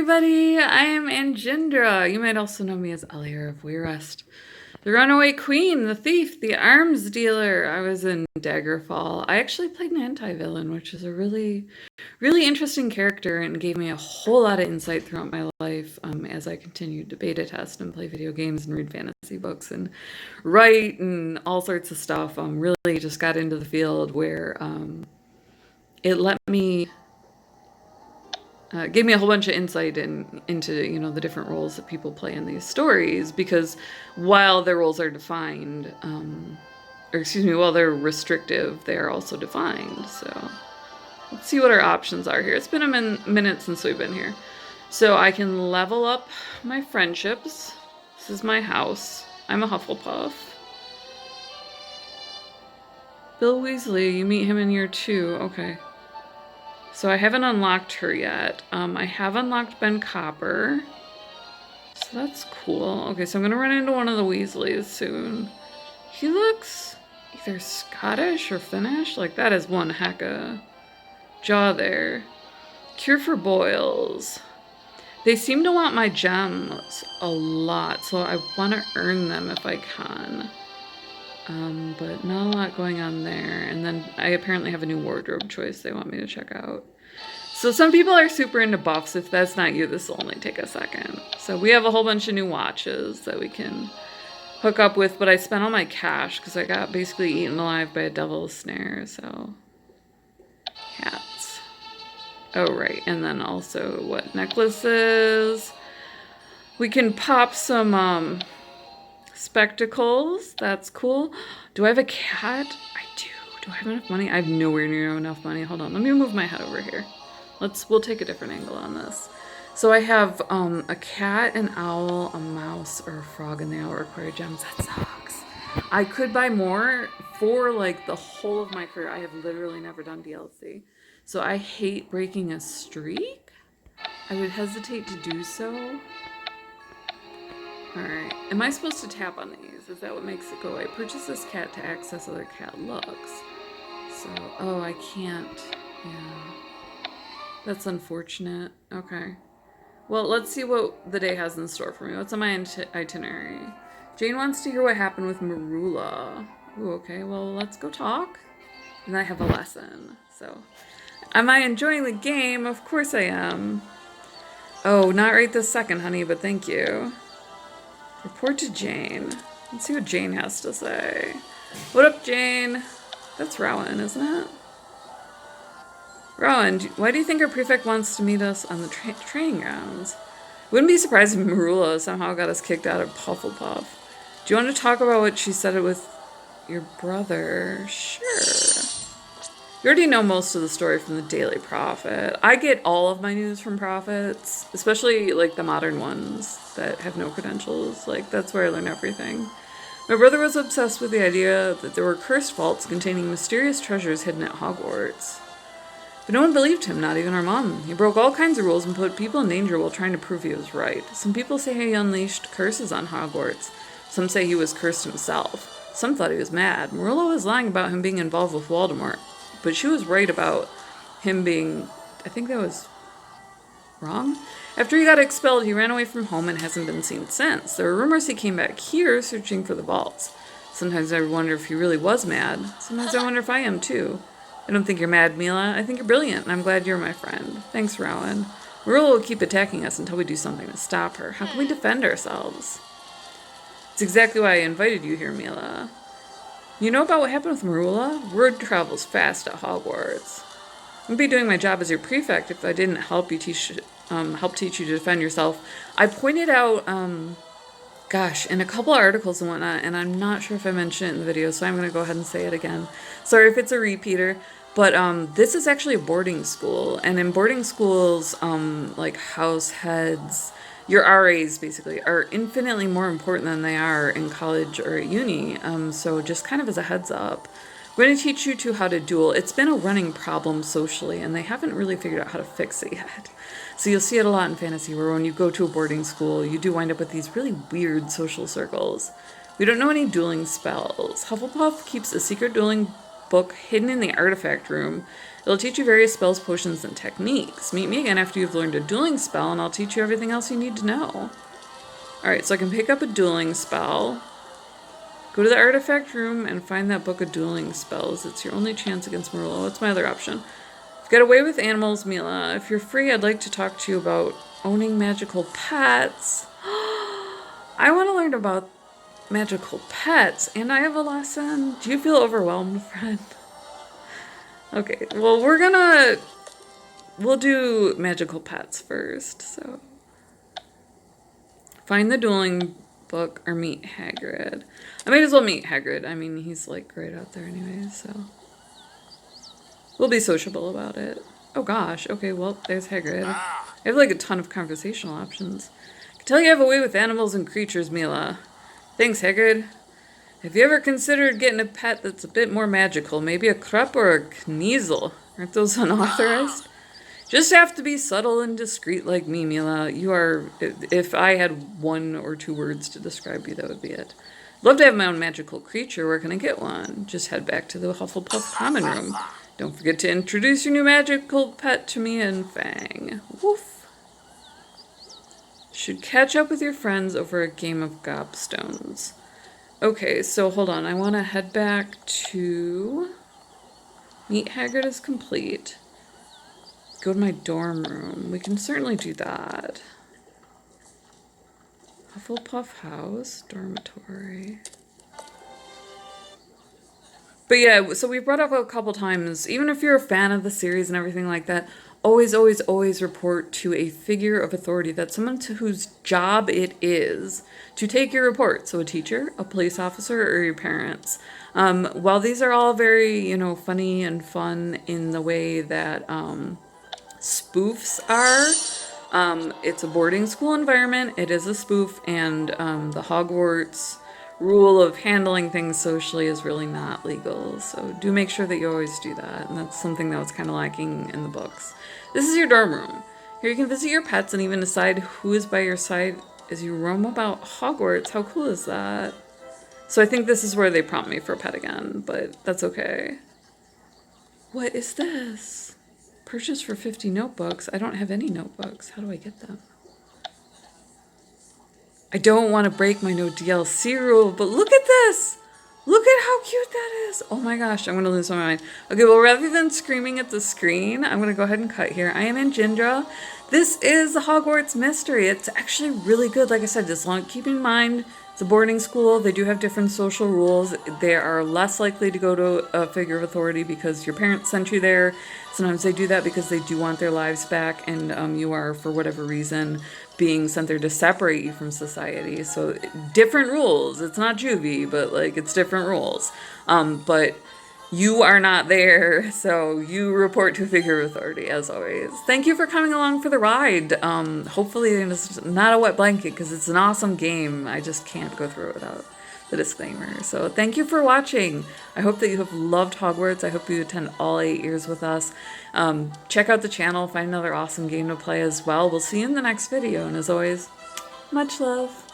everybody, I am Anjindra. You might also know me as Elier of Weirest. The runaway queen, the thief, the arms dealer. I was in Daggerfall. I actually played an anti-villain, which is a really interesting character and gave me a whole lot of insight throughout my life as I continued to beta test and play video games and read fantasy books and write and all sorts of stuff. Really just got into the field where it let me... gave me a whole bunch of insight into the different roles that people play in these stories, because while their roles are defined, while they're restrictive, they are also defined. So let's see what our options are here. It's been a minute since we've been here. So I can level up my friendships. This is my house. I'm a Hufflepuff. Bill Weasley, you meet him in year 2. Okay. So I haven't unlocked her yet. I have unlocked Ben Copper. So that's cool. Okay, so I'm going to run into one of the Weasleys soon. He looks either Scottish or Finnish. Like, that is one heck of jaw there. Cure for boils. They seem to want my gems a lot, so I want to earn them if I can. But not a lot going on there. And then I apparently have a new wardrobe choice they want me to check out. So some people are super into buffs. If that's not you, this will only take a second. So we have a whole bunch of new watches that we can hook up with, but I spent all my cash because I got basically eaten alive by a devil's snare, so... Hats. Oh, right. And then also, what? Necklaces. We can pop some, spectacles. That's cool. Do I have a cat? I do. Do I have enough money? I have nowhere near enough money. Hold on. Let me move my head over here. We'll take a different angle on this. So I have a cat, an owl, a mouse, or a frog, and they all require gems. That sucks. I could buy more for like the whole of my career. I have literally never done DLC. So I hate breaking a streak. I would hesitate to do so. Alright, am I supposed to tap on these? Is that what makes it go away? Purchase this cat to access other cat looks. So, oh, I can't. Yeah. That's unfortunate. Okay. Well, let's see what the day has in store for me. What's on my itinerary? Jane wants to hear what happened with Marula. Ooh, okay, well, let's go talk. And I have a lesson, so. Am I enjoying the game? Of course I am. Oh, not right this second, honey, but thank you. Report to Jane. Let's see what Jane has to say. What up, Jane? That's Rowan, isn't it? Rowan, why do you think our prefect wants to meet us on the training grounds? Wouldn't be surprised if Marula somehow got us kicked out of Hufflepuff. Do you want to talk about what she said with your brother? Sure. You already know most of the story from the Daily Prophet. I get all of my news from prophets, especially like the modern ones that have no credentials. Like, that's where I learn everything. My brother was obsessed with the idea that there were cursed vaults containing mysterious treasures hidden at Hogwarts. But no one believed him, not even our mom. He broke all kinds of rules and put people in danger while trying to prove he was right. Some people say he unleashed curses on Hogwarts. Some say he was cursed himself. Some thought he was mad. Marilla was lying about him being involved with Voldemort. But she was right about him being... I think that was wrong? After he got expelled, he ran away from home and hasn't been seen since. There are rumors he came back here searching for the vaults. Sometimes I wonder if he really was mad. Sometimes I wonder if I am too. I don't think you're mad, Mila. I think you're brilliant, and I'm glad you're my friend. Thanks, Rowan. Marilla will keep attacking us until we do something to stop her. How can we defend ourselves? It's exactly why I invited you here, Mila. You know about what happened with Marula? Word travels fast at Hogwarts. I wouldn't be doing my job as your prefect if I didn't help teach you to defend yourself. I pointed out, in a couple articles and whatnot, and I'm not sure if I mentioned it in the video, so I'm going to go ahead and say it again. Sorry if it's a repeater, but this is actually a boarding school, and in boarding schools, like house heads, your RAs basically, are infinitely more important than they are in college or at uni, so just kind of as a heads up. We're going to teach you two how to duel. It's been a running problem socially, and they haven't really figured out how to fix it yet. So you'll see it a lot in fantasy, where when you go to a boarding school, you do wind up with these really weird social circles. We don't know any dueling spells. Hufflepuff keeps a secret dueling book hidden in the artifact room. It'll teach you various spells, potions, and techniques. Meet me again after you've learned a dueling spell, and I'll teach you everything else you need to know. Alright, so I can pick up a dueling spell. Go to the artifact room and find that book of dueling spells. It's your only chance against Marilla. What's my other option? Get away with animals, Mila. If you're free, I'd like to talk to you about owning magical pets. I want to learn about magical pets, and I have a lesson. Do you feel overwhelmed, friend? Okay, well, we'll do magical pets first, so. Find the dueling book or meet Hagrid. I might as well meet Hagrid. I mean, he's like right out there anyway, so. We'll be sociable about it. Oh gosh, okay, well, there's Hagrid. I have like a ton of conversational options. I can tell you have a way with animals and creatures, Mila. Thanks, Hagrid. Have you ever considered getting a pet that's a bit more magical? Maybe a Krupp or a Kneasel? Aren't those unauthorized? Just have to be subtle and discreet like me, Mila. You are, if I had 1 or 2 words to describe you, that would be it. Love to have my own magical creature. Where can I get one? Just head back to the Hufflepuff common room. Don't forget to introduce your new magical pet to me and Fang. Woof. Should catch up with your friends over a game of gobstones. Okay, so hold on. I want to head back to... Meet Hagrid is complete. Go to my dorm room. We can certainly do that. Hufflepuff house, dormitory. But yeah, so we've brought up a couple times, even if you're a fan of the series and everything like that, always, always, always report to a figure of authority. That's someone to whose job it is to take your report. So a teacher, a police officer, or your parents. While these are all very, funny and fun in the way that spoofs are, it's a boarding school environment. It is a spoof, and the Hogwarts rule of handling things socially is really not legal, so do make sure that you always do that, and that's something that was kind of lacking in the books. This is your dorm room. Here you can visit your pets and even decide who is by your side as you roam about Hogwarts. How cool is that? So I think this is where they prompt me for a pet again, but that's okay. What is this? Purchase for 50 notebooks. I don't have any notebooks. How do I get them? I don't want to break my no DLC rule, but look at this! Look at how cute that is! Oh my gosh, I'm going to lose my mind. Okay, well, rather than screaming at the screen, I'm going to go ahead and cut here. I am in Gindra. This is the Hogwarts Mystery. It's actually really good. Like I said, just keep in mind, it's a boarding school. They do have different social rules. They are less likely to go to a figure of authority because your parents sent you there. Sometimes they do that because they do want their lives back, and you are, for whatever reason, being sent there to separate you from society. So different rules. It's not juvie, but it's different rules. But you are not there, so you report to a figure of authority, as always. Thank you for coming along for the ride. Hopefully it's not a wet blanket, because it's an awesome game. I just can't go through it without the disclaimer. So thank you for watching. I hope that you have loved Hogwarts. I hope you attend all 8 years with us. Check out the channel, find another awesome game to play as well. We'll see you in the next video, and as always, much love.